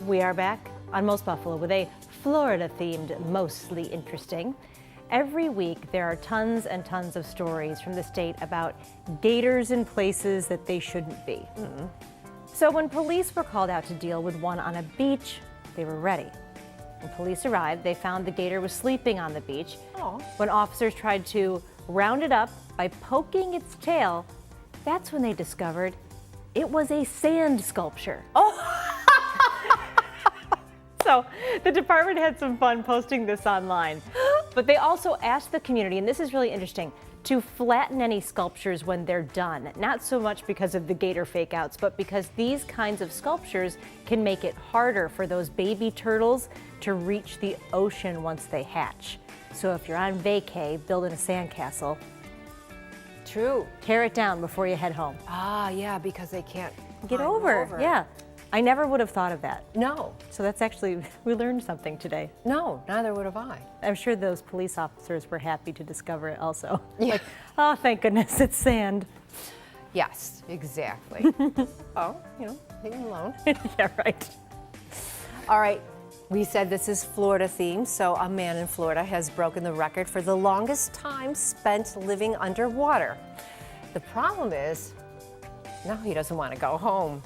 We are back on Most Buffalo with a Florida-themed Mostly Interesting. Every week there are tons and tons of stories from the state about gators in places that they shouldn't be. So when police were called out to deal with one on a beach, they were ready. When police arrived, they found the gator was sleeping on the beach. When officers tried to round it up by poking its tail, that's when they discovered it was a sand sculpture. So the department had some fun posting this online, but they also asked the community, and this is really interesting, to flatten any sculptures when they're done. Not so much because of the gator fake outs, but because these kinds of sculptures can make it harder for those baby turtles to reach the ocean once they hatch. So if you're on vacay building a sandcastle, True. tear it down before you head home. Ah, yeah, because they can't Get climb over. Yeah. I never would have thought of that. No, So that's actually, we learned something today. no, neither would have I. I'm sure those police officers were happy to discover it also. Yeah. Like, oh, thank goodness it's sand. Yes, exactly. Oh, leave me alone. Yeah, right. All right, we said this is Florida themed, so a man in Florida has broken the record for the longest time spent living underwater. The problem is, now he doesn't want to go home.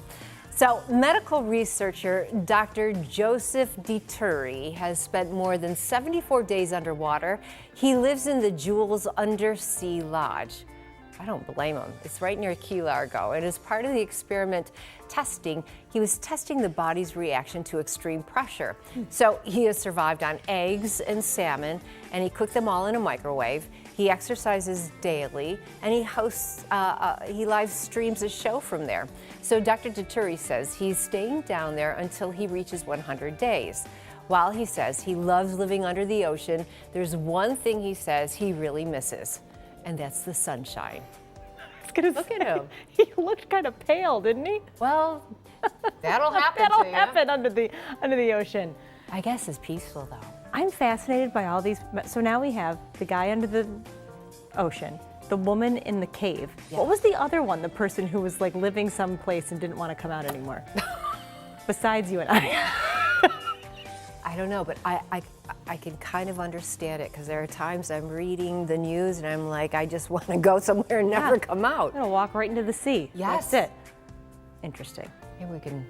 So medical researcher Dr. Joseph Dituri has spent more than 74 days underwater. He lives in the Jules Undersea Lodge. I don't blame him. It's right near Key Largo. And as part of the experiment testing, he was testing the body's reaction to extreme pressure. So he has survived on eggs and salmon, and he cooked them all in a microwave. He exercises daily, and he live streams a show from there. So Dr. Dituri says he's staying down there until he reaches 100 days. While he says he loves living under the ocean, there's one thing he says he really misses, and that's the sunshine. Look at him. He looked kind of pale, didn't he? Well, that'll happen That'll to you. happen under the ocean. I guess it's peaceful, though. I'm fascinated by all these. So now we have the guy under the ocean, the woman in the cave. Yeah. What was the other one? The person who was like living someplace and didn't want to come out anymore? Besides you and I. I don't know, but I can kind of understand it, because there are times I'm reading the news and I'm like, I just want to go somewhere and never come out. I'm gonna walk right into the sea. Yes. That's it. Interesting. Maybe we can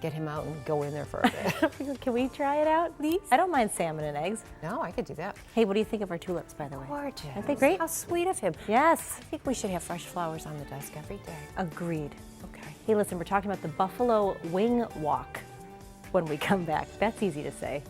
get him out and go in there for a bit. Can we try it out, please? I don't mind salmon and eggs. No, I could do that. Hey, what do you think of our tulips, by the way? Gorgeous. Aren't they great? How sweet of him. Yes. I think we should have fresh flowers on the desk every day. Agreed. Okay. Hey, listen, we're talking about the Buffalo Wing Walk when we come back. That's easy to say.